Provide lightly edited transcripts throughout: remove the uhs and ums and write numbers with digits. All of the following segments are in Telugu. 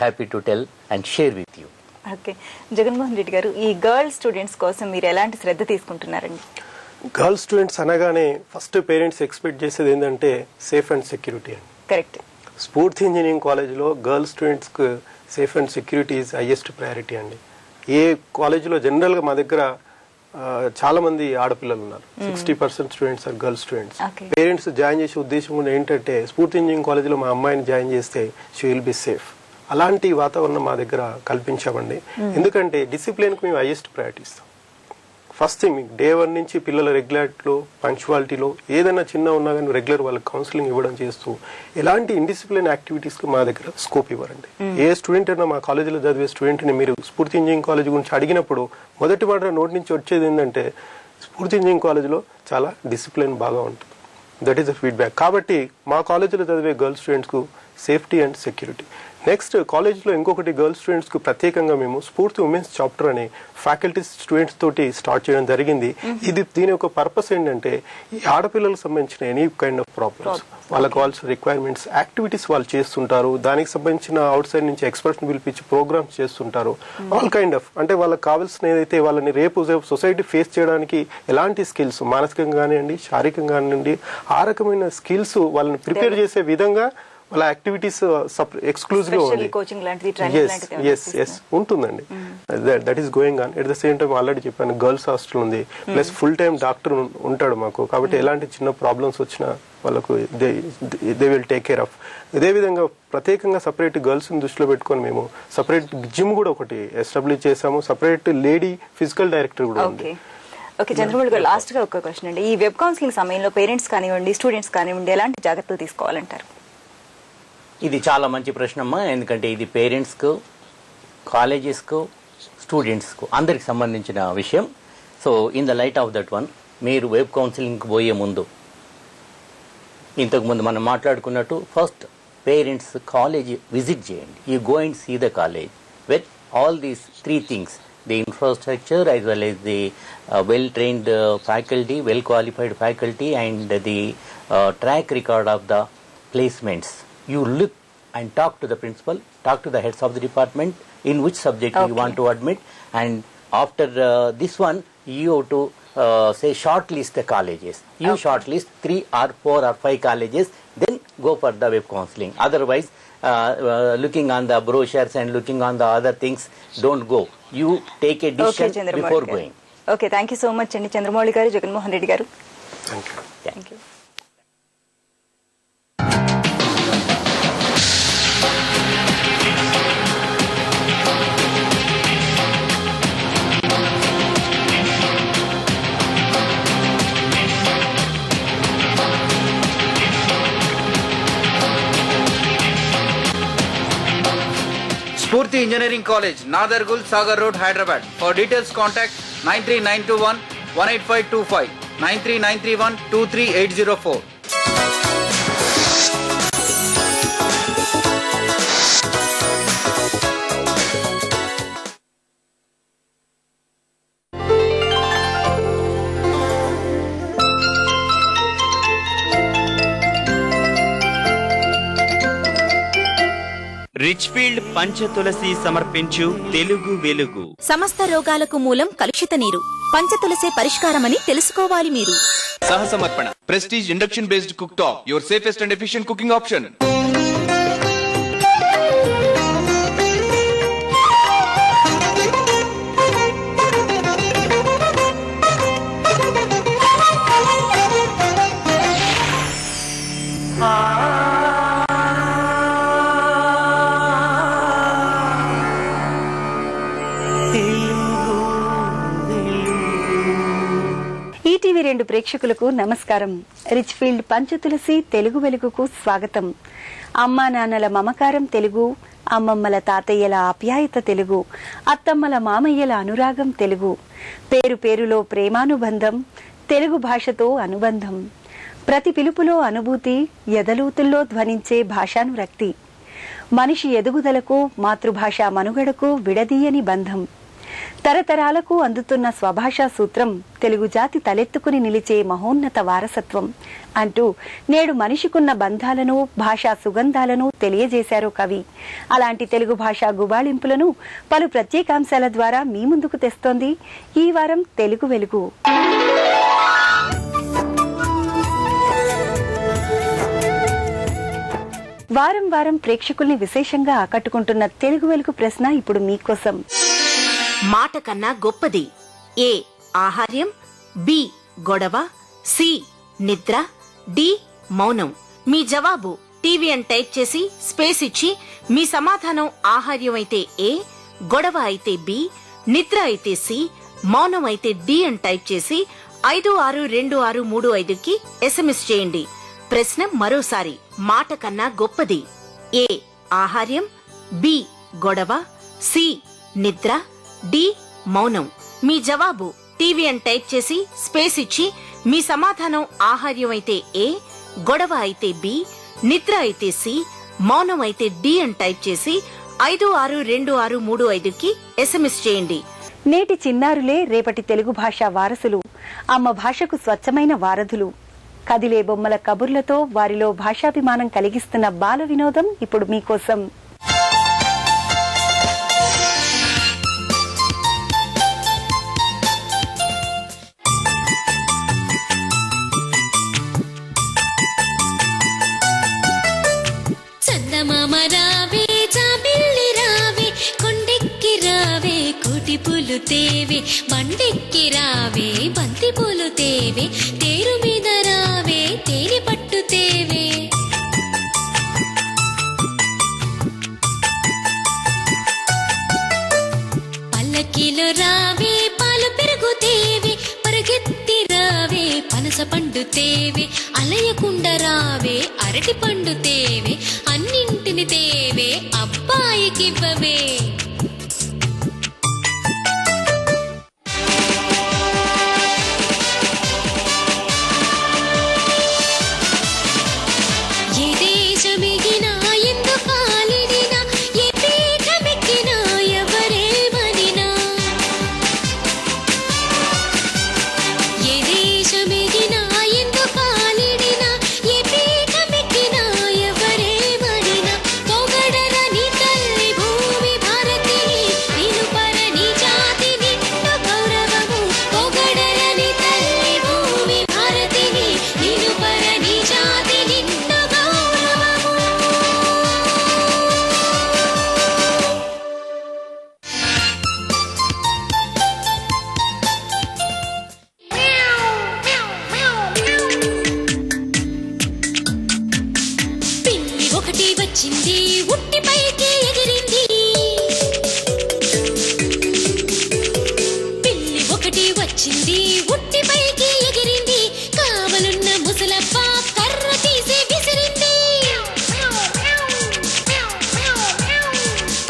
happy to tell and share with you. Okay, Jaganmohan Reddy గారు, ఈ గర్ల్ స్టూడెంట్స్ కోసం మీరు ఎలాంటి శ్రద్ధ తీసుకుంటున్నారండి? గర్ల్ స్టూడెంట్స్ అనగానే ఫస్ట్ పేరెంట్స్ ఎక్స్పెక్ట్ చేసేది ఏంటంటే సేఫ్ అండ్ సెక్యూరిటీ అండి. కరెక్ట్. స్ఫూర్తి ఇంజనీరింగ్ కాలేజ్లో గర్ల్ స్టూడెంట్స్కి safe and security is highest priority అండి. ఏ కాలేజీలో జనరల్గా మా దగ్గర చాలా మంది ఆడపిల్లలు ఉన్నారు. 60% students or girl students. Parents join చేసే ఉద్దేశం కూడా ఏంటంటే స్ఫూర్తి ఇంజనీరింగ్ కాలేజ్లో మా అమ్మాయిని జాయిన్ చేస్తే షీ విల్ బి సేఫ్. అలాంటి వాతావరణం మా దగ్గర కల్పించామండి. ఎందుకంటే డిసిప్లిన్కి మేము హైయెస్ట్ ప్రయారిటీ ఇస్తాం. ఫస్ట్ థింగ్, మీకు డే 1 నుంచి పిల్లల రెగ్యులారిటీలో, పంక్చువాలిటీలో ఏదైనా చిన్న ఉన్నా కానీ రెగ్యులర్ వాళ్ళకి కౌన్సిలింగ్ ఇవ్వడం చేస్తూ ఎలాంటి ఇండిసిప్లిన్ యాక్టివిటీస్కి మా దగ్గర స్కోప్ ఇవ్వరండి. ఏ స్టూడెంట్ అయినా మా కాలేజీలో చదివే స్టూడెంట్ని మీరు స్ఫూర్తి ఇంజనీరింగ్ కాలేజ్ గురించి అడిగినప్పుడు మొదటి మాట నోటి నుంచి వచ్చేది ఏంటంటే స్ఫూర్తి ఇంజనీరింగ్ కాలేజ్లో చాలా డిసిప్లిన్ బాగా ఉంటుంది. That is the feedback. కాబట్టి మా కాలేజీలో చదివే గర్ల్ స్టూడెంట్స్కు సేఫ్టీ అండ్ సెక్యూరిటీ. నెక్స్ట్, కాలేజ్లో ఇంకొకటి గర్ల్ స్టూడెంట్స్కి ప్రత్యేకంగా మేము స్ఫూర్తి ఉమెన్స్ చాప్టర్ అని ఫ్యాకల్టీ స్టూడెంట్స్ తోటి స్టార్ట్ చేయడం జరిగింది. దీని యొక్క పర్పస్ ఏంటంటే ఈ ఆడపిల్లలకు సంబంధించిన ఎనీ కైండ్ ఆఫ్ ప్రాబ్లమ్స్, వాళ్ళకి కావాల్సిన రిక్వైర్మెంట్స్, యాక్టివిటీస్ వాళ్ళు చేస్తుంటారు. దానికి సంబంధించిన అవుట్ సైడ్ నుంచి ఎక్స్పర్ట్స్ని పిలిపించి ప్రోగ్రామ్స్ చేస్తుంటారు. ఆల్ కైండ్ ఆఫ్, అంటే వాళ్ళకి కావాల్సిన ఏదైతే వాళ్ళని రేపు సొసైటీ ఫేస్ చేయడానికి ఎలాంటి స్కిల్స్, మానసికంగా కానివ్వండి, శారీరకంగా కానివ్వండి, ఆ రకమైన స్కిల్స్ వాళ్ళని ప్రిపేర్ చేసే విధంగా వాళ్ళ యాక్టివిటీస్ ఎక్స్క్లూజివ్ ఉంటుందండి. That is going on. At the same time already చెప్పాను, గర్ల్స్ హాస్టల్ ఉంది, ప్లస్ ఫుల్ టైం డాక్టర్ ఉంటాడు మాకు. కాబట్టి ఎలాంటి చిన్న ప్రాబ్లమ్స్ వచ్చినా వాళ్ళకు they will take care of. ఇదే విధంగా ప్రత్యేకంగా సపరేట్ గర్ల్స్ ని దృష్టిలో పెట్టుకొని మేము సపరేట్ జిమ్ కూడా ఒకటి ఎస్టాబ్లిష్ చేసాము. సపరేట్ లేడీ ఫిజికల్ డైరెక్టర్ కూడా ఉంది. ఓకే, చంద్రమౌళి గారు, లాస్ట్ గా ఒక క్వశ్చన్ అండి. ఈ వెబ్ కౌన్సిలింగ్ సమయంలో పేరెంట్స్ కానివ్వండి, స్టూడెంట్స్ కానివ్వండి, ఎలాంటి జాగ్రత్తలు తీసుకోవాలంటారు? ఇది చాలా మంచి ప్రశ్న అమ్మా. ఎందుకంటే ఇది పేరెంట్స్కు, కాలేజెస్కు, స్టూడెంట్స్కు అందరికి సంబంధించిన విషయం. So in the light of that one, మీరు వెబ్ కౌన్సిలింగ్కి పోయే ముందు ఇంతకుముందు మనం మాట్లాడుకున్నట్టు ఫస్ట్ పేరెంట్స్ కాలేజ్ విజిట్ చేయండి. You go and see the college with all these 3 things, the infrastructure as well as the well-trained faculty, well-qualified faculty, and the track record of the placements. You look and talk to the principal, talk to the heads of the department in which subject you want to admit, and after this one you have to say shortlist the colleges. You shortlist 3 or 4 or 5 colleges, then go for the web counseling. Otherwise looking on the brochures and looking on the other things, don't go. You take a decision before going. Okay, thank you so much andi Chandramouli garu, Jaganmohan Reddy garu. Thank you. Thank you. Spurti Engineering College, Nadargul, Sagar Road, Hyderabad. For details, contact 93921-18525, 93931-23804. రిచ్ఫీల్డ్ Panchatulasi సమర్పించు తెలుగు వెలుగు. సమస్త రోగాలకు మూలం కలుషిత నీరు. పంచతులసే పరిష్కారమని తెలుసుకోవాలి మీరు. సహసమర్పణ Prestige induction based cook top, your safest and efficient cooking option. ETV 2 ప్రేక్షకులకు నమస్కారం. రిచ్ఫీల్డ్ పంచతులసి తెలుగు వెలుగుకు స్వాగతం. అమ్మా నాన్నల మమకారం తెలుగు, అమ్మమ్మల తాతయ్యల ఆప్యాయత తెలుగు, అత్తమ్మల మామయ్యల అనురాగం తెలుగు, పేరు పేరులో ప్రేమానుబంధం, తెలుగు భాషతో అనుబంధం, ప్రతి పిలుపులో అనుభూతి, ఎదలూతుల్లో ధ్వనించే భాషానురక్తి, మనిషి ఎదుగుదలకు మాతృభాష మనుగడకు విడదీయని బంధం. తరతరాలకు అందుతున్న స్వభాషా సూత్రం తెలుగు జాతి తలెత్తుకుని నిలిచే మహోన్నత వారసత్వం అంటూ నేడు మనిషికున్న బంధాలను భాషా సుగంధాలను తెలియజేశారు కవి. అలాంటి తెలుగు భాషా గుబాళింపులను పలు ప్రత్యేకాంశాల ద్వారా మీ ముందుకు తెస్తోంది ఈ వారం తెలుగు వెలుగు. వారం వారం ప్రేక్షకుల్ని విశేషంగా ఆకట్టుకుంటున్న తెలుగు వెలుగు ప్రశ్న ఇప్పుడు మీకోసం. మాట కన్నా గొప్పది ఏ ఆహార్యం, బి గొడవ, సి నిద్ర, డి మౌనం. మీ జవాబు టీవీ అని టైప్ చేసి స్పేస్ ఇచ్చి మీ సమాధానం ఆహార్యం అయితే ఏ, గొడవ అయితే బి, నిద్ర అయితే సి, మౌనం అయితే డి అని టైప్ చేసి 562635కి SMS చేయండి. ప్రశ్న మరోసారి. మాట కన్నా గొప్పది ఏ ఆహార్యం, బి గొడవ, సి నిద్ర, డి మౌనం. మీ జవాబు టీవీ అని టైప్ చేసి స్పేస్ ఇచ్చి మీ సమాధానం ఆహార్యం అయితే ఏ, గొడవ అయితే బి, నిద్ర అయితే సి, మౌనం అయితే డి అని టైప్ చేసి 562635కి SMS చేయండి. నేటి చిన్నారులే రేపటి తెలుగు భాషా వారసులు. అమ్మ భాషకు స్వచ్ఛమైన వారధులు. కదిలే బొమ్మల కబుర్లతో వారిలో భాషాభిమానం కలిగిస్తున్న బాల వినోదం ఇప్పుడు మీకోసం. చందమామ రావే, జాబిల్లి రావే, కొండెక్కి రావే, కోటి పూలు తేవే, బండెక్కి రావే, బంతి పూలు తేవే, తేరు మీద రావే, తేనె పట్టు తేవే. పల్లకిలో రావే, పాలు పెరుగు తేవే, పరుగెత్తి రావే, పనస పండు తేవే, అలయకుండ రావే, అరటి పండు తేవే, అన్నింటిని తేవే, అబ్బాయికివ్వవే. ఏ దేశమెగినా, ఎందు కాలిడినా, ఏ పీఠమెక్కినా, ఎవరేమనినా, ఏ దేశమెగినా, ఎందు కాలిడినా, ఏ పీఠమెక్కినా, ఎవరేమనినా, పొగడరని తల్లి భూమి భారతిని, నిలుపరని జాతి నిండు గౌరవము. పొగడరని తల్లి భూమి భారతిని, నిలుపరని జాతి నిండు గౌరవము. పిల్లి ఒకటి వచ్చింది, ఉట్టి పైకి ఎగిరింది. పిల్లి ఒకటి వచ్చింది, ఉట్టి పైకి ఎగిరింది. కావలున్న ముసలప్ప కర్ర తీసి విసిరింది.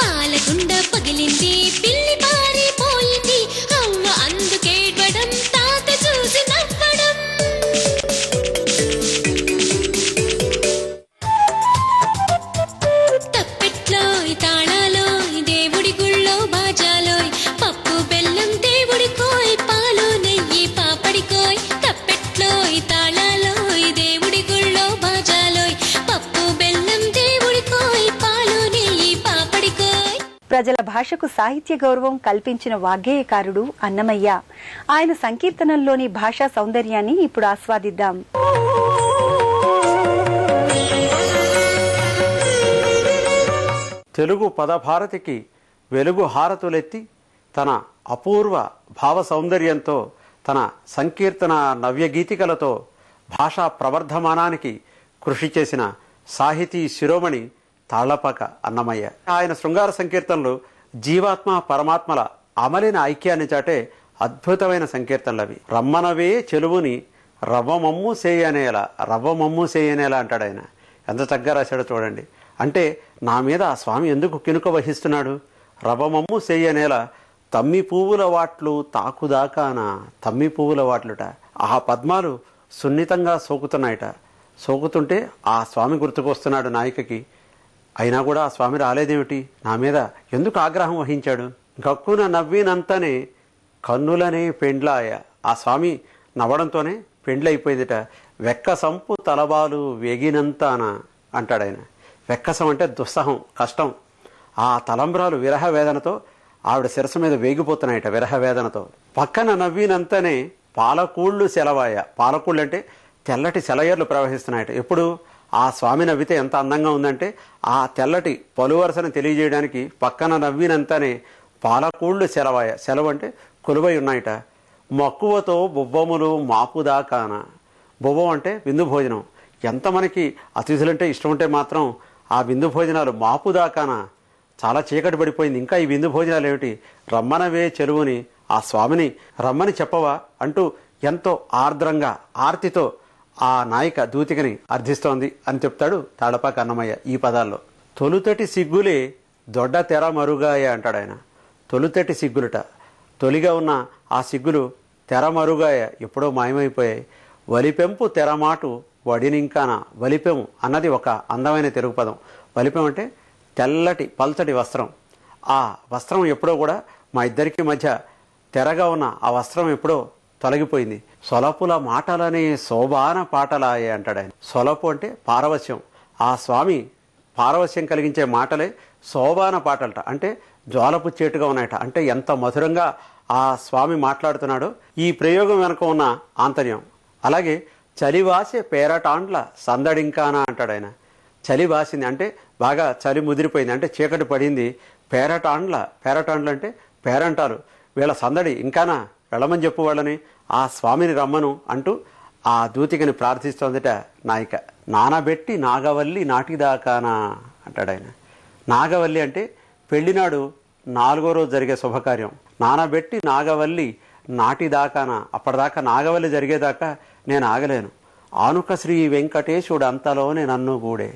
పాలకుండ పగిలింది, పిల్లి పారిపోయింది. అవ్వ అందుకేడవడం, తాత చూసి నవ్వడం. తప్పెట్లోయ్ తాళాలోయ్, దేవుడి గుళ్ళో బాజాలోయ్, పప్పు బెల్లం దేవుడికోయ్, పాలు నెయ్యి పాపడికోయ్. తప్పెట్లోయ్ తాళాలోయ్, దేవుడి గుళ్ళో బాజాలోయ్, పప్పు బెల్లం దేవుడికోయ్, పాలు నెయ్యి పాపడికోయ్. ప్రజల భాషకు సాహిత్య గౌరవం కల్పించిన వాగ్గేయకారుడు అన్నమయ్య. ఆయన సంకీర్తనల్లోని భాషా సౌందర్యాన్ని ఇప్పుడు ఆస్వాదిద్దాం. తెలుగు పదభారతికి వెలుగు హారతులెత్తి తన అపూర్వ భావ సౌందర్యంతో, తన సంకీర్తన నవ్యగీతికలతో భాషా ప్రవర్ధమానానికి కృషి చేసిన సాహితీ శిరోమణి తాళ్లపాక అన్నమయ్య. ఆయన శృంగార సంకీర్తనలు జీవాత్మ పరమాత్మల అమలిన ఐక్యాన్ని చాటే అద్భుతమైన సంకీర్తనలవి. రమ్మనవే చెలువుని రవ్వమమ్ము సేయనేలా, రవ్వమమ్ము సేయనేలా అంటాడు ఆయన. ఎంత చక్కగా రాశాడో చూడండి. అంటే నా మీద ఆ స్వామి ఎందుకు కినుక వహిస్తున్నాడు? రవ్వమమ్ము సేయనేలా, తమ్మి పువ్వుల వాట్లు తాకుదాకాన, తమ్మి పువ్వుల వాట్లుట. ఆ పద్మాలు సున్నితంగా సోకుతున్నాయట. సోకుతుంటే ఆ స్వామి గుర్తుకొస్తున్నాడు నాయికకి. అయినా కూడా ఆ స్వామి రాలేదేమిటి, నా మీద ఎందుకు ఆగ్రహం వహించాడు? గక్కున నవ్వినంతనే కన్నులనే పెండ్లాయ. ఆ స్వామి నవ్వడంతోనే పెండ్లైపోయిందిట. వెక్కసంపు తలబాలు వేగినంతాన అంటాడు ఆయన. వెక్కసం అంటే దుస్సహం, కష్టం. ఆ తలంబ్రాలు విరహ వేదనతో ఆవిడ శిరస్సు మీద వేగిపోతున్నాయట విరహ వేదనతో. పక్కన నవ్వినంతనే పాలకూళ్ళు సెలవాయ. పాలకూళ్ళు అంటే తెల్లటి సెలయేర్లు ప్రవహిస్తున్నాయట. ఎప్పుడు ఆ స్వామి నవ్వితే ఎంత అందంగా ఉందంటే ఆ తెల్లటి పలువరసను తెలియజేయడానికి పక్కన నవ్వినంతనే పాలకూళ్ళు సెలవాయ. సెలవు అంటే కొలువై ఉన్నాయట. మక్కువతో బువ్వములు మాపుదాకాన. బువ్వం అంటే విందు భోజనం. ఎంత మనకి అతిథులంటే ఇష్టం ఉంటే మాత్రం ఆ విందు భోజనాలు మాపుదాకాన. చాలా చీకటి పడిపోయింది, ఇంకా ఈ విందు భోజనాలు ఏమిటి, రమ్మనవే చెరువుని, ఆ స్వామిని రమ్మని చెప్పవా అంటూ ఎంతో ఆర్ద్రంగా ఆర్తితో ఆ నాయిక దూతికని అర్థిస్తోంది అని చెప్తాడు తాళపాక అన్నమయ్య ఈ పదాల్లో. తొలుతటి సిగ్గులే దొడ్డ తెర మరుగాయ అంటాడు ఆయన. తొలుతటి సిగ్గులుట, తొలిగా ఉన్న ఆ సిగ్గులు తెర మరుగాయ, ఎప్పుడో మాయమైపోయాయి. వలిపెంపు తెరమాటు వడినింకాన. వలిపెము అన్నది ఒక అందమైన తెలుగు పదం. వలిపెం అంటే తెల్లటి పల్చటి వస్త్రం. ఆ వస్త్రం ఎప్పుడో కూడా మా ఇద్దరికి మధ్య తెరగా ఉన్న ఆ వస్త్రం ఎప్పుడో తొలగిపోయింది. సొలపుల మాటలనే శోభాన పాటలాయే అంటాడు ఆయన. సొలపు అంటే పారవశ్యం. ఆ స్వామి పారవశ్యం కలిగించే మాటలే శోభాన పాటలట. అంటే జ్వాలపుచ్చేట్టుగా ఉన్నాయట. అంటే ఎంత మధురంగా ఆ స్వామి మాట్లాడుతున్నాడో ఈ ప్రయోగం వెనుక ఉన్న ఆంతర్యం. అలాగే చలివాసే పేరటాండ్ల సందడింకానా అంటాడు ఆయన. చలి వాసింది అంటే బాగా చలి ముదిరిపోయింది, అంటే చీకటి పడింది. పేరటాండ్లు అంటే పేరంటాలు. వీళ్ళ సందడి ఇంకానా, వెళ్ళమని చెప్పు వాళ్ళని, ఆ స్వామిని రమ్మను అంటూ ఆ దూతికని ప్రార్థిస్తోందిట నాయిక. నానబెట్టి నాగవల్లి నాటిదాకానా అంటాడు ఆయన. నాగవల్లి అంటే పెళ్లినాడు 4వ రోజు జరిగే శుభకార్యం. నానబెట్టి నాగవల్లి నాటిదాకానా, అప్పటిదాకా నాగవల్లి జరిగేదాకా నేను ఆగలేను. ఆనుక శ్రీ వెంకటేశుడు అంతలోనే నన్ను గూడే.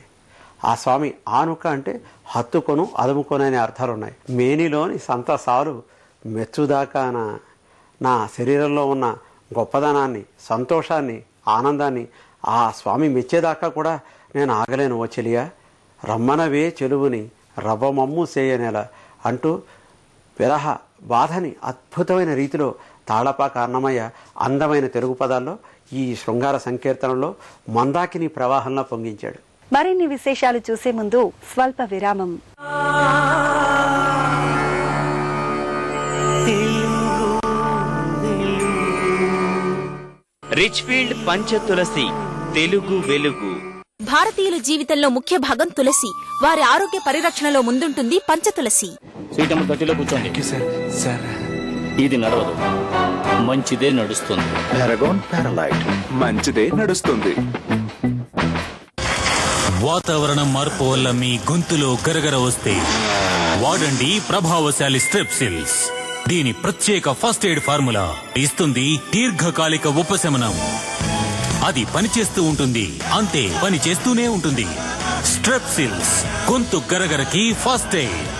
ఆ స్వామి ఆనుక అంటే హత్తుకొను, అదుముకొను అనే అర్థాలు ఉన్నాయి. మేనిలోని సంతసాలు మెచ్చుదాకాన. నా శరీరంలో ఉన్న గొప్పదనాన్ని, సంతోషాన్ని, ఆనందాన్ని ఆ స్వామి మెచ్చేదాకా కూడా నేను ఆగలేను ఓ చెలియా. రమ్మనవే చెలువుని రవ్వమమ్ము సేయనేల అంటూ విరహ బాధని అద్భుతమైన రీతిలో తాళపాక అన్నమయ్య అందమైన తెలుగు పదాల్లో ఈ శృంగార సంకీర్తనలో మందాకిని ప్రవాహంలో పొంగించాడు. మరిన్ని విశేషాలు చూసే ముందు స్వల్ప విరామం. రిచ్ఫీల్డ్ పంచతులసి తెలుగు వెలుగు. భారతీయుల జీవితంలో ముఖ్య భాగం తులసి. వారి ఆరోగ్య పరిరక్షణలో ముందుంటుంది పంచతులసి. సీటమ్మ గట్టిలో కూర్చోండి. ఇది నడవదు, మంచిదే నడుస్తుంది. పారాగోన్ పారాలైట్ మంచిదే నడుస్తుంది. వాతావరణం మార్పు వల్ల మీ గొంతులో గరగర వస్తే వాడండి ప్రభావశాలి స్ట్రెప్సిల్స్. దీని ప్రత్యేక ఫస్ట్ ఎయిడ్ ఫార్ములా ఇస్తుంది దీర్ఘకాలిక ఉపశమనం. అది పనిచేస్తూ ఉంటుంది, అంతే పని చేస్తూనే ఉంటుంది. స్ట్రెప్సిల్స్, గొంతు గరగరకి ఫస్ట్ ఎయిడ్.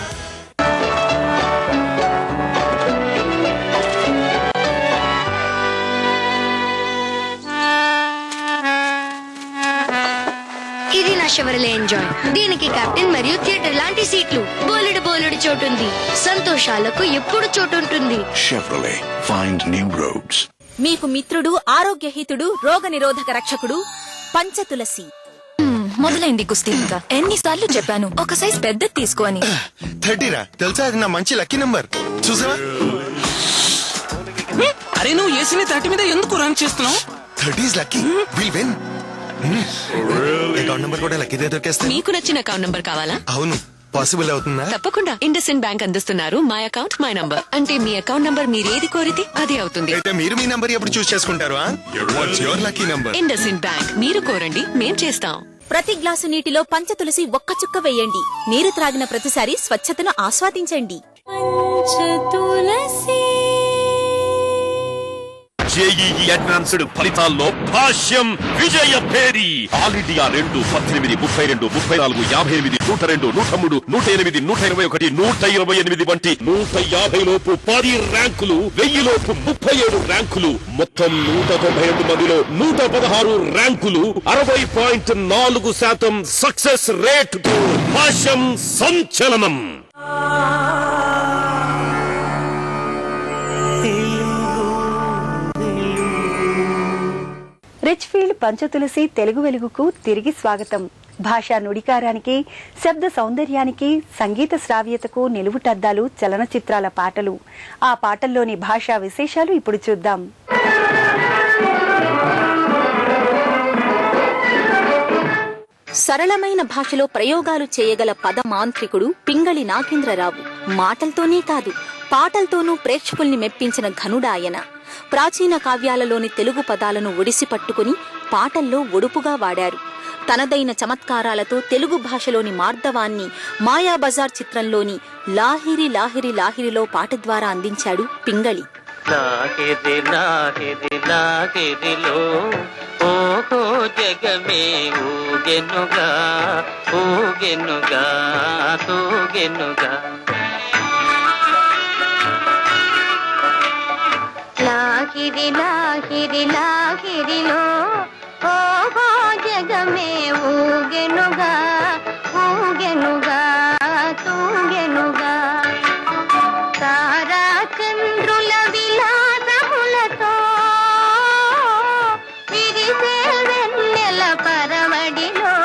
ఇది నా షెవర్లే ఎంజాయ్. దీనికి కెప్టెన్ మరియు థియేటర్ లాంటి సీట్లు, బోలెడు చోటుంది. సంతోషాలకు ఎప్పుడు చోటుంటుంది. Chevrolet, find new roads. మీకు మిత్రుడు, ఆరోగ్యహితుడు, రోగ నిరోధక రక్షకుడు పంచతులసి. మొదలైంది కుస్తీ. ఇంకా ఎన్నిసార్లు చెప్పాను ఒక సైజ్ పెద్దది తీసుకో అని. 30 రా, తెలుసా? అది నా మంచి లక్కీ నంబర్. చూసావా? అరే నువ్వు ఏసీని 30 మీద ఎందుకు రన్ చేస్తున్నావు? 30 is lucky. We'll win. Account number కూడా లక్కీదే దొరికేస్తే. మీకు నచ్చిన అకౌంట్ నంబర్ కావాలా? అవును, పాసిబుల్ అవుతుందా? తప్పకుండా. ఇండస్ఇండ్ బ్యాంక్ అందిస్తున్నారు మై అకౌంట్ మై నంబర్. అంటే మీ అకౌంట్ నంబర్ మీరు ఏది కోరితే అదే అవుతుంది. అయితే మీరు మీ నంబర్ ఎప్పుడు చూస్ చేసుకుంటారు? What's your lucky number? IndusInd bank. మీరు కోరండి, మేం చేస్తాం. ప్రతి గ్లాసు నీటిలో పంచతులసి ఒక్క చుక్క వేయండి. నీరు త్రాగిన ప్రతిసారి స్వచ్ఛతను ఆస్వాదించండి. పంచతులసి. జేఈఈ అడ్వాన్స్డ్ ఫలితాల్లో భాష్యం విజయ భేరి. ఆల్ ఇండియా 2, 18, 32, 34, 58, 102, 103, 108, 121, 128 వంటి 150 లోపు 10 ర్యాంకులు, 1000 లోపు 37 ర్యాంకులు, మొత్తం 192 మందిలో 116 ర్యాంకులు, 60.4% సక్సెస్ రేట్. భాష్యం సంచలనం. రిచ్ఫీల్డ్ పంచతులసి తెలుగు వెలుగుకు తిరిగి స్వాగతం. భాషా నుడికారానికి, శబ్ద సౌందర్యానికి, సంగీత శ్రావ్యతకు నిలువుటద్దాలు చలనచిత్రాల పాటలు. ఆ పాటల్లోని భాషా విశేషాలు ఇప్పుడు చూద్దాం. సరళమైన భాషలో ప్రయోగాలు చేయగల పదమాంత్రికుడు పింగళి నాగేంద్రరావు. మాటలతోనే కాదు, పాటలతోనూ ప్రేక్షకుల్ని మెప్పించిన ఘనుడాయన. ప్రాచీన కావ్యాలలోని తెలుగు పదాలను ఒడిసి పట్టుకుని పాటల్లో ఒడుపుగా వాడారు. తనదైన చమత్కారాలతో తెలుగు భాషలోని మార్దవాన్ని మాయాబజార్ చిత్రంలోని లాహిరి లాహిరి లాహిరిలో పాట ద్వారా అందించాడు పింగళి. లాహిరి లాహిరి లాహిరిలో ఓహో జగమే ఊగెనుగా ఊగెనుగా తూగెనుగా. లాహిరి లాహిరి లాహిరిలో ఓహో జగమే ఊగెనుగా ఊగెనుగా తూగెనుగా. తారా చంద్రుల విలాసములతో విరిసే వెన్నెల పరవడిలో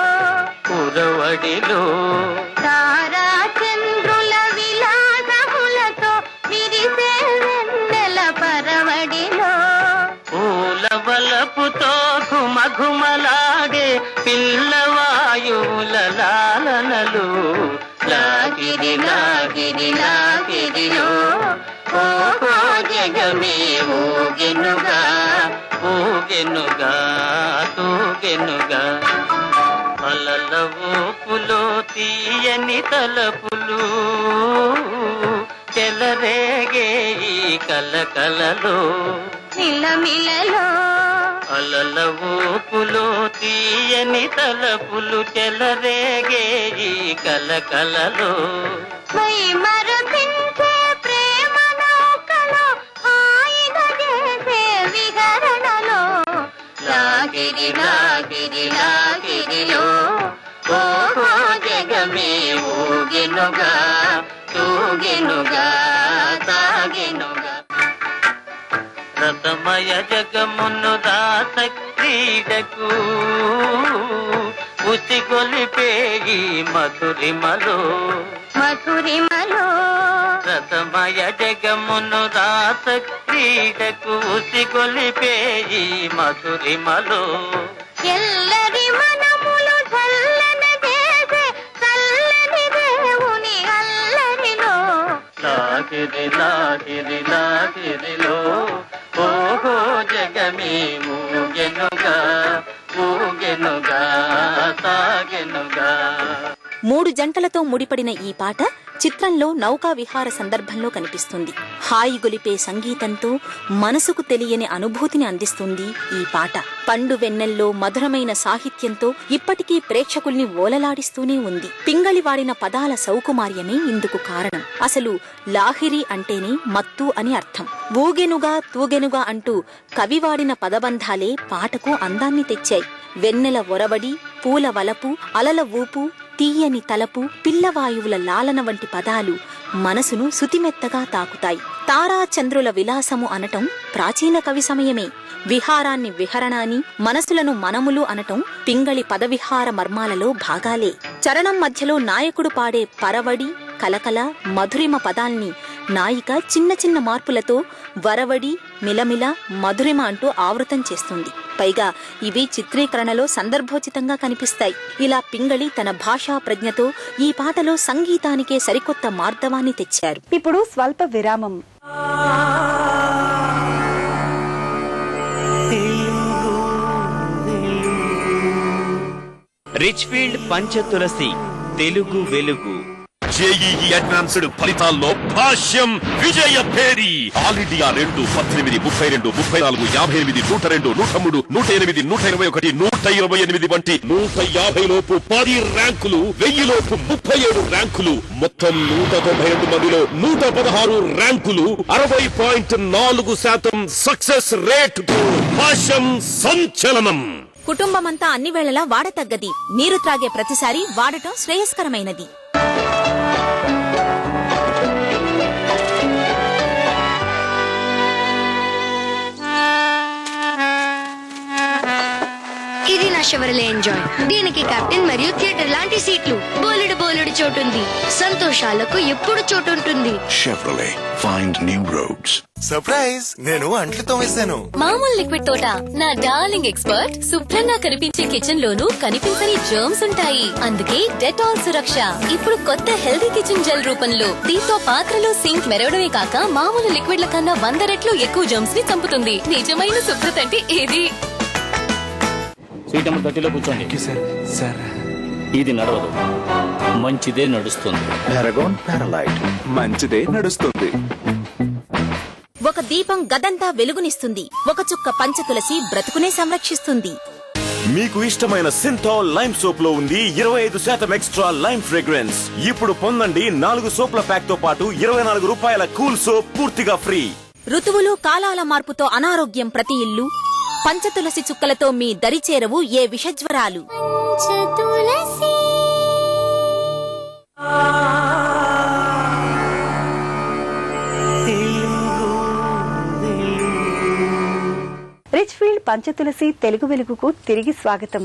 పురవడిలో. తారా చంద్రుల విలాసములతో విరిసే వెన్నెల పరవడిలో. పూల వలపుతో ఘుమఘుమలాడే పిల్లవాయువుల లాలనలు. లాగిరి లాగిరి లాగిరిలో ఓహో జగమే ఊగెనుగా ఊగెనుగా తూగెనుగా. అలల ఊపులో తీయని తలపులు చెలరేగే ఈ కలకలలో మిలమిలలో. అలల ఊపులో తీయని తలపులు చెలరేగే ఈ కలకలలో. మై మరపించే ప్రేమ నౌకలో హాయిగా చేసే విహరణలో. లాగిరి లాగిరి లాగిరిలో ఓహో జగమే ఊగెనుగా తూగెనుగా తాగెనుగా. రసమయ జగమును రాస క్రీడకు ఉసిగొలిపే ఈ మధురిమలో మధురిమలో. రసమయ జగమును రాస క్రీడకు ఉసిగొలిపే ఈ మధురిమలో. ఎల్లరి మనములు చల్లన చేసే చల్లని దేవుని అల్లరిలో. లాగిరి లాగిరి లాగిరిలో ఓహో జగమే ఊగెనుగా ఊగెనుగా సాగెనుగా. 3 జంటలతో ముడిపడిన ఈ పాట చిత్రంలో నౌకా విహార సందర్భంలో కనిపిస్తుంది. హాయి గొలిపే సంగీతంతో మనసుకు తెలియని అనుభూతిని అందిస్తుంది ఈ పాట. పండు వెన్నెల్లో మధురమైన సాహిత్యంతో ఇప్పటికీ ప్రేక్షకుల్ని ఓలలాడిస్తూనే ఉంది. పింగళి వాడిన పదాల సౌకుమార్యమే ఇందుకు కారణం. అసలు లాహిరి అంటేనే మత్తు అని అర్థం. ఊగెనుగా తూగెనుగా అంటూ కవి వాడిన పదబంధాలే పాటకు అందాన్ని తెచ్చాయి. వెన్నెల ఒరవడి, పూల వలపు, అలల ఊపు, తీయని తలపు, పిల్లవాయువుల లాలన వంటి పదాలు మనసును శుతిమెత్తగా తాకుతాయి. తారా చంద్రుల విలాసము అనటం ప్రాచీన కవి సమయమే. విహారాన్ని విహరణాన్ని, మనసులను మనములు అనటం పింగళి పదవిహార మర్మాలలో భాగాలే. చరణం మధ్యలో నాయకుడు పాడే పరవడి, కలకల, మధురిమ పదాల్ని నాయిక చిన్న చిన్న మార్పులతో వరవడి, మిలమిల, మధురిమ అంటూ ఆవృతం చేస్తుంది. పైగా ఇవి చిత్రీకరణలో సందర్భోచితంగా కనిపిస్తాయి. ఇలా పింగళి తన భాషా ప్రజ్ఞతో ఈ పాటలో సంగీతానికే సరికొత్త మార్దవాన్ని తెచ్చారు. ఇప్పుడు స్వల్ప విరామం. రిచ్ఫీల్డ్ పంచతులసి తెలుగు వెలుగు. జేఈఈ అడ్వాన్స్డ్ ఫలితాల్లో భాష్యం విజయ భేరి. ఆల్ ఇండియా 2 18 32 34 58 102 103 108 121 128 వంటి 150 లోపు 10 ర్యాంకులు, 1000 లోపు 37 ర్యాంకులు, మొత్తం 192 మందిలో 116 ర్యాంకులు, 60.4% సక్సెస్ రేట్. భాష్యం సంచలనం. కుటుంబమంతా అన్ని వేళలా వాడతగ్గది. నీరు త్రాగే ప్రతిసారి వాడటం శ్రేయస్కరమైనది. Thoroughly enjoy. దీనికి కెప్టెన్ మరియు థియేటర్ లాంటి సీట్లు, బోలెడు బోలెడు చోటుంది. సంతోషాలకు ఎప్పుడు చోటుంటుంది. Chevrolet, find new roads. Surprise, నేను అంట్లు తోమేశాను. మామూలు లిక్విడ్ తోట నా డార్లింగ్ ఎక్స్పర్ట్ శుభ్రంగా కనిపించే కిచెన్ లోనూ కనిపించని జర్మ్స్ ఉంటాయి. అందుకే డెటాల్ సురక్ష ఇప్పుడు కొత్త హెల్దీ కిచెన్ జెల్ రూపంలో. దీంతో పాత్రలు సింక్ మెరవడమే కాక మామూలు లిక్విడ్ల కన్నా 100 రెట్లు ఎక్కువ జర్మ్స్ ని చంపుతుంది. నిజమైన శుభ్రత అంటే ఇది. సీట్ నెంబర్ 30లో కూర్చోండి. సార్ ఇది నడవదు, మంచిదే నడుస్తుంది. పారాగోన్ పారాలైట్, మంచిదే నడుస్తుంది. ఒక దీపం గదంతా వెలుగునిస్తుంది. ఒక చుక్క పంచతులసి బ్రతుకునే సంరక్షిస్తుంది. మీకు ఇష్టమైన సింథాల్ లైమ్ సోప్ లో ఉంది 25% ఎక్స్ట్రా లైమ్ ఫ్రేగ్రెన్స్. ఇప్పుడు పొందండి 4 సోప్ల ప్యాక్ తో పాటు 24 రూపాయల కూల్ సోప్ పూర్తిగా ఫ్రీ. ఋతువులు కాలాల మార్పుతో అనారోగ్యం ప్రతి ఇల్లు. పంచతులసి చుక్కలతో మీ దరి చేరవు ఏ విషజ్వరాలు. రిచ్ ఫీల్డ్ పంచతులసి తెలుగు వెలుగుకు తిరిగి స్వాగతం.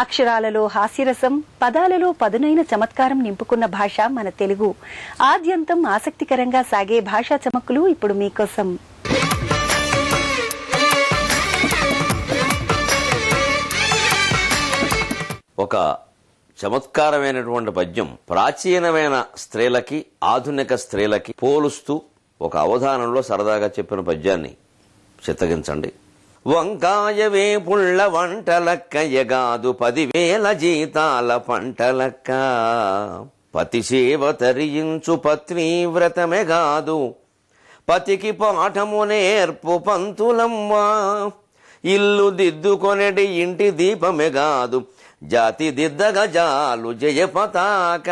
అక్షరాలలో హాస్యరసం, పదాలలో పదునైన చమత్కారం నింపుకున్న భాష మన తెలుగు. ఆద్యంతం ఆసక్తికరంగా సాగే భాషా చమక్కులు ఇప్పుడు మీకోసం. ఒక చమత్కారమైనటువంటి పద్యం ప్రాచీనమైన స్త్రీలకి ఆధునిక స్త్రీలకి పోలుస్తూ ఒక అవధానంలో సరదాగా చెప్పిన పద్యాన్ని చిత్తగించండి. వంకాయ వేపుళ్ళ వంటలక్కయ్యగాదు 10,000 జీతాల పంటలక్క. పతి సేవ తరించు పత్నీవ్రతమెగాదు పతికి పాఠము నేర్పు పంతులమ్మా. ఇల్లు దిద్దుకొనడి ఇంటి దీపమెగాదు జాతి దిద్దగజాలు జయ పతాక.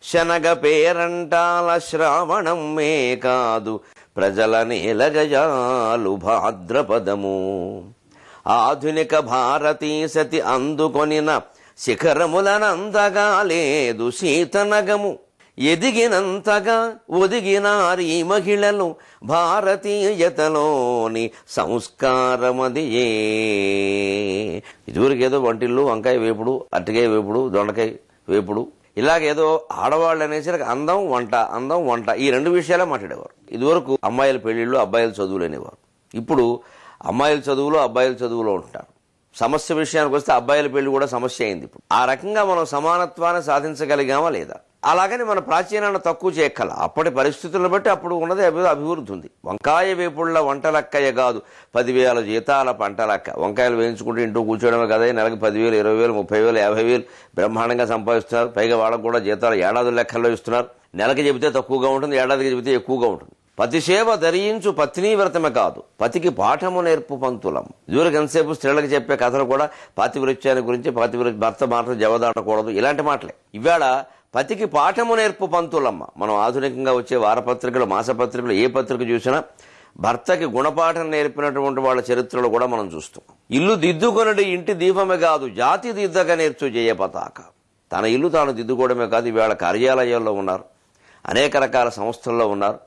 శనగ పేరంటాల శ్రావణమే కాదు ప్రజల నేలగజాలు భాద్రపదము. ఆధునిక భారతీ సతి అందుకొనిన శిఖరములనంతగా లేదు శీతనగము. ఎదిగినంతగా ఒదిగినారీ మహిళలు భారతీయతలోని సంస్కారమదియే. ఇదివరకు ఏదో వంటిల్లు వంకాయ వేపుడు, అరటికాయ వేపుడు, దొండకాయ వేపుడు, ఇలాగేదో ఆడవాళ్ళు అనేసరికి అందం వంట, అందం వంట, ఈ 2 విషయాలే మాట్లాడేవారు. ఇదివరకు అమ్మాయిల పెళ్లిళ్ళు, అబ్బాయిల చదువులు అనేవారు. ఇప్పుడు అమ్మాయిల చదువులు, అబ్బాయిల చదువులో ఉంటారు. సమస్య విషయానికి వస్తే అబ్బాయిల పెళ్లి కూడా సమస్య అయింది. ఇప్పుడు ఆ రకంగా మనం సమానత్వాన్ని సాధించగలిగామా లేదా? అలాగని మన ప్రాచీనాన్ని తక్కువ చేయక్కల. అప్పటి పరిస్థితులను బట్టి అప్పుడు ఉన్నది అభివృద్ధి ఉంది. వంకాయ వేపుళ్ళ వంటలక్కయ్య కాదు 10,000 జీతాల పంటలక్క. వంకాయలు వేయించుకుంటే ఇంటూ కూర్చోవడమే కదా, నెలకు 10,000, 20,000, 30,000, 50,000 బ్రహ్మాండంగా సంపాదిస్తున్నారు. పైగా వాళ్ళకు కూడా జీతాలు ఏడాది లెక్కల్లో ఇస్తున్నారు. నెలకి చెబితే తక్కువగా ఉంటుంది, ఏడాదికి చెబితే ఎక్కువగా ఉంటుంది. పతి సేవ ధరించు పత్నీవ్రతమే కాదు పతికి పాఠము నేర్పు పంతులం. ఇదివరకు ఎంతసేపు స్త్రీలకు చెప్పే కథలు కూడా పాతివృత్యాన్ని గురించి, భర్త మాటలు జవదాటకూడదు, ఇలాంటి మాటలే. ఇవాళ పతికి పాఠము నేర్పు పంతులమ్మ. మనం ఆధునికంగా వచ్చే వారపత్రికలు, మాసపత్రికలు, ఏ పత్రిక చూసినా భర్తకి గుణపాఠం నేర్పినటువంటి వాళ్ళ చరిత్రలు కూడా మనం చూస్తాం. ఇల్లు దిద్దుకొనడి ఇంటి దీపమే కాదు జాతి దిద్దగా నేర్చు జయ పతాక. తన ఇల్లు తాను దిద్దుకోవడమే కాదు, ఇవాళ కార్యాలయాల్లో ఉన్నారు, అనేక రకాల సంస్థల్లో ఉన్నారు.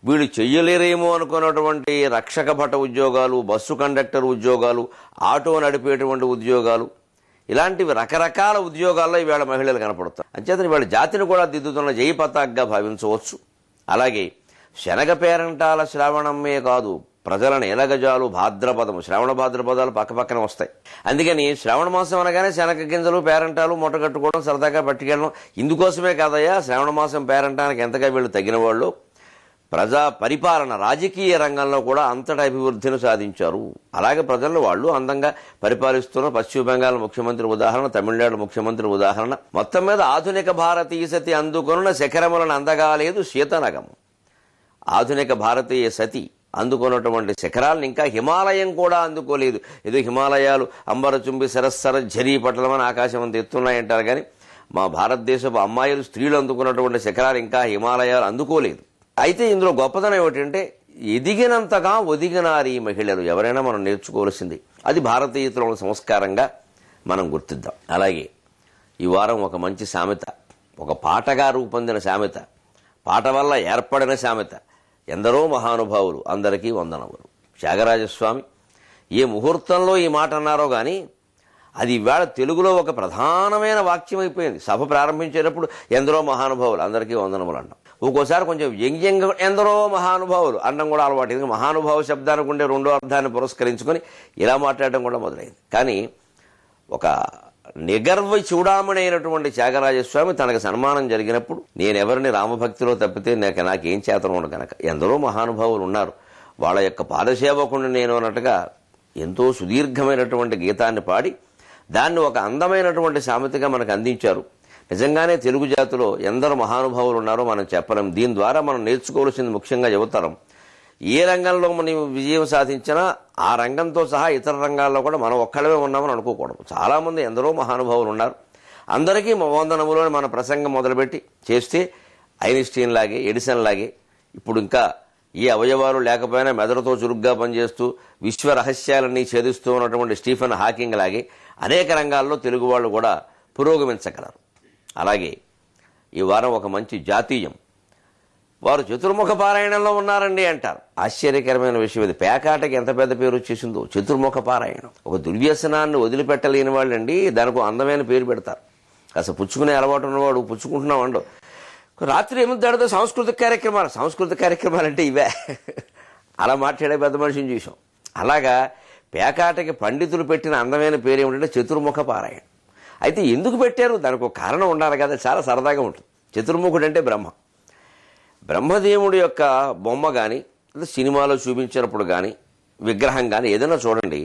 వీళ్ళు చెయ్యలేరేమో అనుకున్నటువంటి రక్షక భట ఉద్యోగాలు, బస్సు కండక్టర్ ఉద్యోగాలు, ఆటో నడిపేటువంటి ఉద్యోగాలు, ఇలాంటివి రకరకాల ఉద్యోగాల్లో ఈవేళ మహిళలు కనపడతారు. అంచేతని వీళ్ళ జాతిని కూడా దిద్దుతున్న జై పతాక్గా భావించవచ్చు. అలాగే శనగ పేరంటాల శ్రావణమే కాదు ప్రజల నేలగజాలు భాద్రపదము. శ్రావణ భాద్రపదాలు పక్కపక్కన వస్తాయి. అందుకని శ్రావణ మాసం అనగానే శనగ గింజలు పేరంటాలు మూట కట్టుకోవడం, సరదాగా పట్టుకెళ్ళడం ఇందుకోసమే కాదయ్యా. శ్రావణ మాసం పేరంటానికి ఎంతగా వీళ్ళు తగిన వాళ్ళు. ప్రజా పరిపాలన, రాజకీయ రంగంలో కూడా అంతటా అభివృద్ధిని సాధించారు. అలాగే ప్రజల్లో వాళ్ళు అందంగా పరిపాలిస్తున్న పశ్చిమ బెంగాల్ ముఖ్యమంత్రి ఉదాహరణ, తమిళనాడు ముఖ్యమంత్రి ఉదాహరణ. మొత్తం మీద ఆధునిక భారతీయ సతి అందుకొన్న శిఖరములను అందగాలేదు శీతనగము. ఆధునిక భారతీయ సతి అందుకున్నటువంటి శిఖరాలను ఇంకా హిమాలయం కూడా అందుకోలేదు. ఏదో హిమాలయాలు అంబరచుంబి సరస్సర ఝరీ పట్టలమని ఆకాశం అంత ఎత్తున్నాయంటారు, కానీ మా భారతదేశపు అమ్మాయిలు, స్త్రీలు అందుకున్నటువంటి శిఖరాలు ఇంకా హిమాలయాలు అందుకోలేదు. అయితే ఇందులో గొప్పదనం ఏమిటంటే ఎదిగినంతగా ఒదిగినారు ఈ మహిళలు. ఎవరైనా మనం నేర్చుకోవాల్సింది అది భారతీయతలో సంస్కారంగా మనం గుర్తిద్దాం. అలాగే ఈ వారం ఒక మంచి సామెత, ఒక పాటగా రూపొందిన సామెత, పాట వల్ల ఏర్పడిన సామెత. ఎందరో మహానుభావులు, అందరికీ వందనములు. త్యాగరాజస్వామి ఏ ముహూర్తంలో ఈ మాట అన్నారో కానీ అది ఇవాళ తెలుగులో ఒక ప్రధానమైన వాక్యం అయిపోయింది. సభ ప్రారంభించేటప్పుడు ఎందరో మహానుభావులు, అందరికీ వందనములు అన్నాం. ఒక్కోసారి కొంచెం యంగ్ ఎందరో మహానుభావులు అన్నం కూడా అలవాటు. ఎందుకంటే మహానుభావ శబ్దానికి ఉండే రెండో అర్థాన్ని పురస్కరించుకొని ఇలా మాట్లాడడం కూడా మొదలైంది. కానీ ఒక నిగర్వ చూడామణి అయినటువంటి త్యాగరాజస్వామి తనకు సన్మానం జరిగినప్పుడు నేనెవరిని రామభక్తిలో తప్పితే నాకేం చేతనం ఉండదు కనుక ఎందరో మహానుభావులు ఉన్నారు, వాళ్ళ యొక్క పాదసేవకుని నేను అన్నట్టుగా ఎంతో సుదీర్ఘమైనటువంటి గీతాన్ని పాడి దాన్ని ఒక అందమైనటువంటి సామెతగా మనకు అందించారు. నిజంగానే తెలుగు జాతిలో ఎందరో మహానుభావులు ఉన్నారో మనం చెప్పలేం. దీని ద్వారా మనం నేర్చుకోవాల్సింది ముఖ్యంగా యువతరం ఏ రంగంలో మనం విజయం సాధించినా ఆ రంగంతో సహా ఇతర రంగాల్లో కూడా మనం ఒక్కడమే ఉన్నామని అనుకోకూడదు. చాలామంది ఎందరో మహానుభావులు ఉన్నారు. అందరికీ వందనములో మన ప్రసంగం మొదలుపెట్టి చేస్తే ఐన్స్టీన్ లాగే, ఎడిసన్ లాగే, ఇప్పుడు ఇంకా ఏ అవయవాలు లేకపోయినా మెదడుతో చురుగ్గా పనిచేస్తూ విశ్వ రహస్యాలన్నీ ఛేదిస్తూ ఉన్నటువంటి స్టీఫెన్ హాకింగ్ లాగే అనేక రంగాల్లో తెలుగు వాళ్ళు కూడా పురోగమించగలరు. అలాగే ఈ వారం ఒక మంచి జాతీయం, వారు చతుర్ముఖ పారాయణంలో ఉన్నారండి అంటారు. ఆశ్చర్యకరమైన విషయం ఇది. పేకాటకి ఎంత పెద్ద పేరు వచ్చేసిందో చతుర్ముఖ పారాయణం. ఒక దుర్వ్యసనాన్ని వదిలిపెట్టలేని వాళ్ళండి దానికి అందమైన పేరు పెడతారు. కాస్త పుచ్చుకునే అలవాటు ఉన్నవాడు పుచ్చుకుంటున్నామండు. రాత్రి ఎనిమిది దాడితో సాంస్కృతిక కార్యక్రమాలు అంటే ఇవే అలా మాట్లాడే పెద్ద మనిషిని చూసాం. అలాగా పేకాటకి పండితులు పెట్టిన అందమైన పేరు ఏమిటంటే చతుర్ముఖ పారాయణం. అయితే ఎందుకు పెట్టారు? దానికి ఒక కారణం ఉండాలి కదా. చాలా సరదాగా ఉంటుంది. చతుర్ముఖుడు అంటే బ్రహ్మదేవుడి యొక్క బొమ్మ కానీ సినిమాలో చూపించినప్పుడు కానీ విగ్రహం కానీ ఏదైనా చూడండి,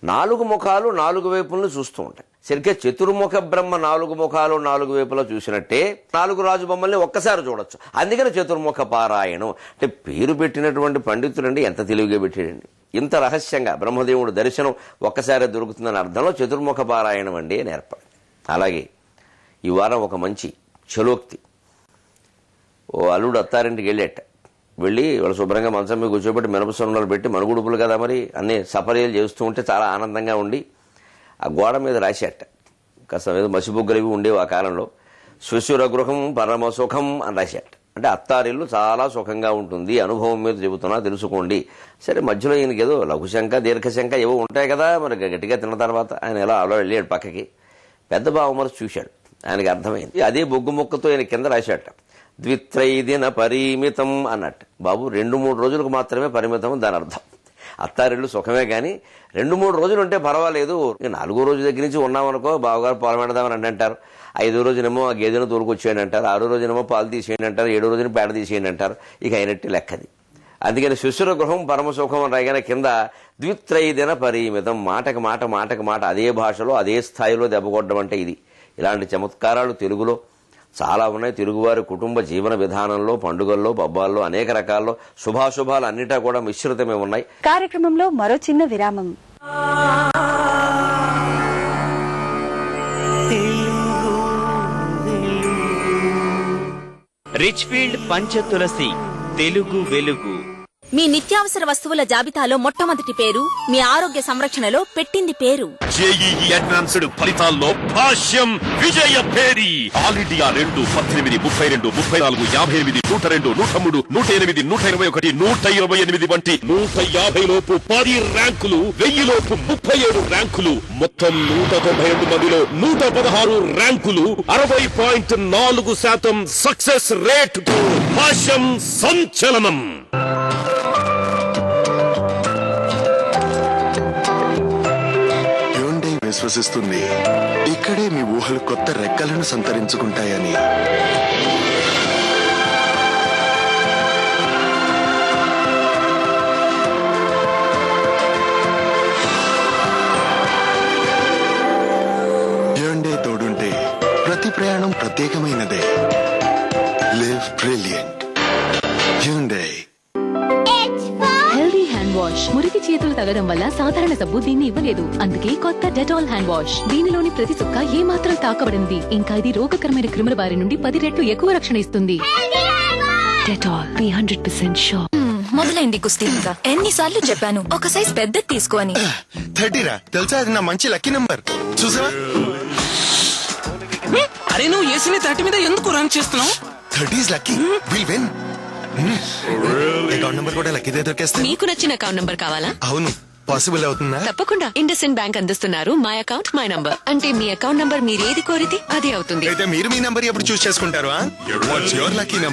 4 ముఖాలు 4 వైపులను చూస్తూ ఉంటాయి. సరిగ్గా చతుర్ముఖ బ్రహ్మ 4 ముఖాలు 4 వైపులా చూసినట్టే 4 రాజు బొమ్మల్ని ఒక్కసారి చూడొచ్చు. అందుకని చతుర్ముఖ పారాయణం అంటే పేరు పెట్టినటువంటి పండితులండి ఎంత తెలివిగా పెట్టాడండి. ఇంత రహస్యంగా బ్రహ్మదేవుడు దర్శనం ఒక్కసారి దొరుకుతుందని అర్థంలో చతుర్ముఖ పారాయణం అండి అని ఏర్పడింది. అలాగే ఈ వారం ఒక మంచి చలోక్తి. ఓ అల్లుడు అత్తారింటికి వెళ్ళి వాళ్ళు శుభ్రంగా మంచం మీద కూర్చోబెట్టి మినపసొన్నలు పెట్టి మనుగుడుపులు కదా మరి అన్ని సపర్యలు చేస్తూ ఉంటే చాలా ఆనందంగా ఉండి ఆ గోడ మీద రాసేట కాస్త మీద మసిబుగ్గలు ఇవి ఉండేవి ఆ కాలంలో. శ్వశుర గృహం పరమ సుఖం అని రాసేట. అంటే అత్తారిల్లు చాలా సుఖంగా ఉంటుంది, అనుభవం మీద చెబుతున్నా తెలుసుకోండి. సరే మధ్యలో ఈయనకి ఏదో లఘుశంక దీర్ఘశంక ఏవో ఉంటాయి కదా మరి. గట్టిగా తిన్న తర్వాత ఆయన ఎలా అలా వెళ్ళాడు పక్కకి. పెద్ద బావమరు చూశాడు, ఆయనకి అర్థమైంది. అదే బొగ్గు ముక్కతో ఆయన కింద రాశాట ద్విత్రైదిన పరిమితం అన్నట్టు. బాబు 2-3 రోజులకు మాత్రమే పరిమితం దాని అర్థం. అత్తారిల్లు సుఖమే కానీ 2-3 రోజులు ఉంటే పర్వాలేదు. 4వ రోజు దగ్గర నుంచి ఉన్నామనుకో బావగారు పాలు పెడదామని అంటారు. 5వ రోజునేమో ఆ గేదెను తోలుకొచ్చేయండి అంటారు. 6వ రోజునేమో పాలు తీసేయండి అంటారు. 7వ రోజున పేడ తీసేయండి అంటారు. ఇక అయినట్టు లెక్కది. అందుకని శుశ్ర గృహం పరమసుఖం అని రాగానే కింద ద్విత్రైదిన పరిమితం. మాటకు మాట అదే భాషలో అదే స్థాయిలో దెబ్బకొట్టడం అంటే ఇది. ఇలాంటి చమత్కారాలు తెలుగులో చాలా ఉన్నాయి. తెలుగువారి కుటుంబ జీవన విధానంలో, పండుగల్లో, పబ్బాల్లో, అనేక రకాల్లో శుభాశుభాలు అన్నిటా కూడా మిశ్రితమే ఉన్నాయి. కార్యక్రమంలో మరో చిన్న విరామం. రిచ్ఫీల్డ్ పంచతులసి తెలుగు వెలుగు. మీ నిత్యావసర వస్తువుల జాబితాలో మొట్టమొదటి పేరు, మీ ఆరోగ్య సంరక్షణలో పెట్టింది పేరు. జేఈఈ అడ్వాన్స్డ్ ఫలితాల్లో భాష్యం విజయ భేరి. ఆల్ ఇండియా 2, 18, 32, 34, 58, 102, 103, 108, 121, 128 వంటి 150 లోపు 10 ర్యాంకులు, 1000 లోపు 37 ర్యాంకులు, మొత్తం 192 మందిలో 116 ర్యాంకులు, 60.4% సక్సెస్ రేట్. భాష్యం సంచలనం. విశ్వసిస్తుంది ఇక్కడే మీ ఊహలు కొత్త రెక్కలను సంతరించుకుంటాయని. హ్యుండై తోడుంటే ప్రతి ప్రయాణం ప్రత్యేకమైనదే. Live brilliant. Hyundai. Healthy hand wash. మురికి చేతులు తగడం వల్ల సాధారణ సబ్బు దీన్ని ఇవ్వలేదు. అందుకే కొత్త డెటాల్ హ్యాండ్ వాష్. దీనిలోని ప్రతి చుక్క ఏ మాత్రం తాకబడింది. ఇంకా ఇది రోగకరమైన క్రిముల బారి నుండి 10 రెట్లు ఎక్కువ రక్షణ ఇస్తుంది. Dettol 300% sure. మొదలైంది కుస్తీ. ఇంకా ఎన్నిసార్లు చెప్పాను ఒక సైజ్ పెద్ద తీసుకో అని. 30 రా. తెలుసా అది నా మంచి లక్కీ నంబర్. చూసావా? అరే నువ్వు ఏసీని 30 మీద ఎందుకు రన్ చేస్తున్నావు? 30 is lucky. We'll win. Account number కూడా లక్కీదే దొరికేస్తా. మీకు నచ్చిన అకౌంట్ నంబర్ కావాలా? అవును, పాసిబుల్ అవుతుందా? తప్పకుండా. ఇండస్ఇండ్ బ్యాంక్ అందిస్తున్నారు మై అకౌంట్ మై నంబర్. అంటే మీ అకౌంట్ నంబర్ మీరు ఏది కోరితే అదే అవుతుంది. అయితే మీరు మీ నంబర్ ఎప్పుడు చూస్ చేసుకుంటారు? What's your lucky number?